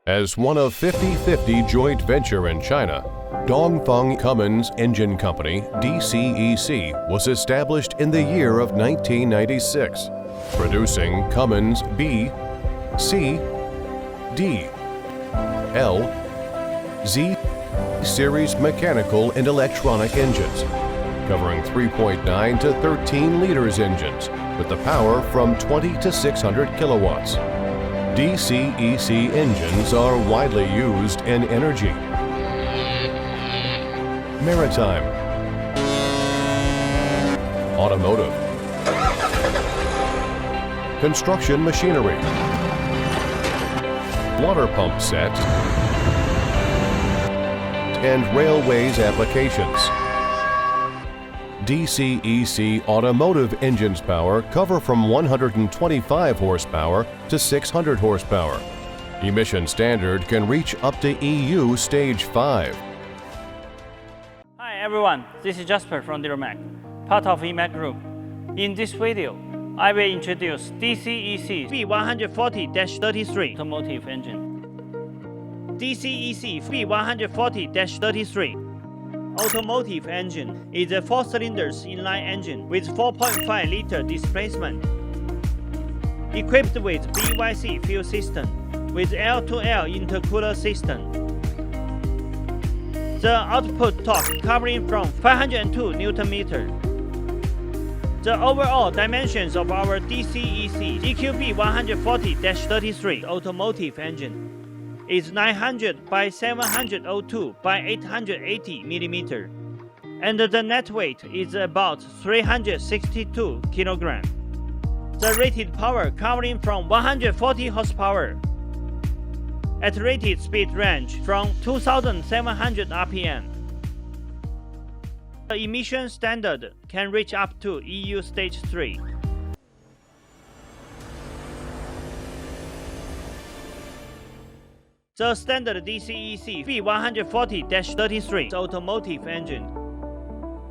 As one of 50/50 joint venture in China, Dongfeng Cummins Engine Company, DCEC, was established in the year of 1996, producing Cummins B, C, D, L, Z series mechanical and electronic engines, covering 3.9 to 13 liters engines with the power from 20 to 600 kilowatts. DCEC engines are widely used in energy, maritime, automotive, construction machinery, water pump sets, and railways applications. DCEC Automotive engines power cover from 125 horsepower to 600 horsepower. Emission standard can reach up to EU Stage 5. Hi everyone, this is Jasper from DuraMac, part of EMAC Group. In this video, I will introduce DCEC B140-33 automotive engine. DCEC B140-33 automotive engine is a 4-cylinder inline engine with 4.5-liter displacement, equipped with BYC fuel system with L2L intercooler system. The output torque covering from 502 Nm. The overall dimensions of our DCEC EQB140-33 automotive engine is 900 by 702 by 880 mm, and the net weight is about 362 kg. The rated power covering from 140 horsepower at rated speed range from 2700 RPM. The emission standard can reach up to EU Stage 3. The standard DCEC B140-33 automotive engine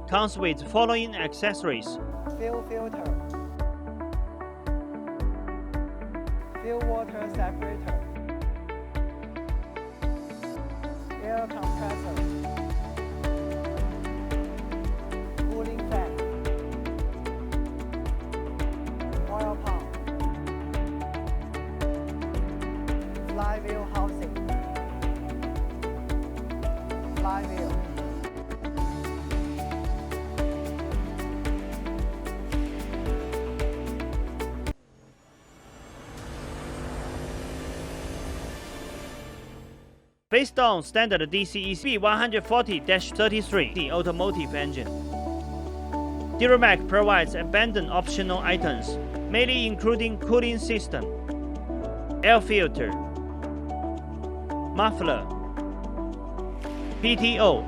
comes with following accessories: fuel filter, fuel water separator, air compressor, cooling fan, oil pump, flywheel housing, flywheel, based on standard DCEC B140-33 the automotive engine. DuraMac provides abundant optional items, mainly including cooling system, air filter, muffler, PTO,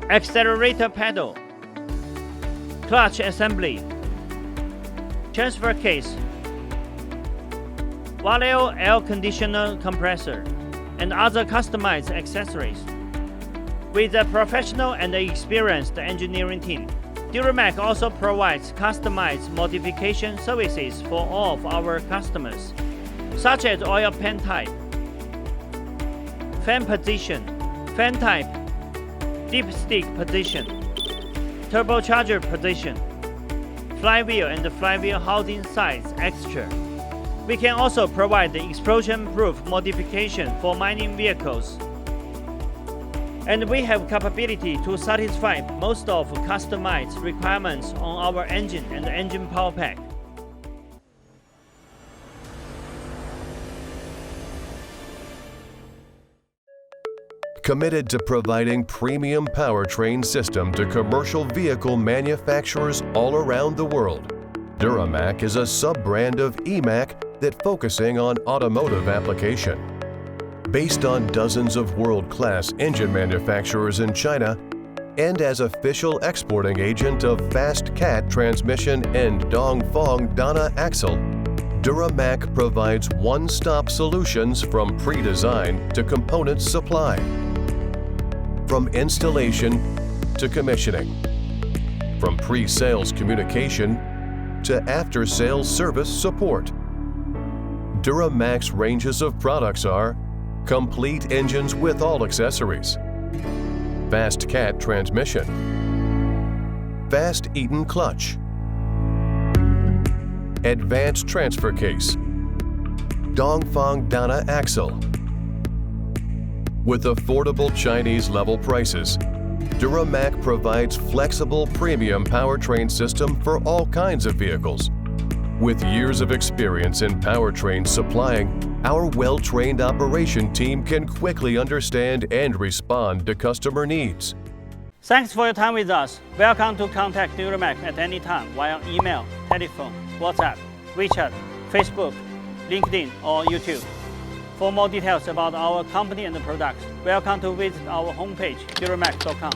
accelerator pedal, clutch assembly, transfer case, Valeo air conditioner compressor, and other customized accessories. With a professional and experienced engineering team, DuraMac also provides customized modification services for all of our customers, such as oil pan type, fan position, fan type, dipstick position, turbocharger position, flywheel and flywheel housing size extra. We can also provide the explosion-proof modification for mining vehicles. And we have capability to satisfy most of customized requirements on our engine and engine power pack. Committed to providing premium powertrain system to commercial vehicle manufacturers all around the world, DuraMac is a sub-brand of EMAC that focusing on automotive application. Based on dozens of world-class engine manufacturers in China, and as official exporting agent of Fast Cat transmission and Dongfeng Dana axle, DuraMac provides one-stop solutions from pre-design to component supply. from installation to commissioning, from pre-sales communication to after-sales service support. DuraMac's ranges of products are complete engines with all accessories, fast cat transmission, fast Eaton clutch, advanced transfer case, Dongfeng Dana axle. With affordable Chinese level prices, DuraMac provides flexible premium powertrain system for all kinds of vehicles. With years of experience in powertrain supplying, our well-trained operation team can quickly understand and respond to customer needs. Thanks for your time with us. Welcome to contact DuraMac at any time via email, telephone, WhatsApp, WeChat, Facebook, LinkedIn, or YouTube. For more details about our company and the products, welcome to visit our homepage, duramac.com.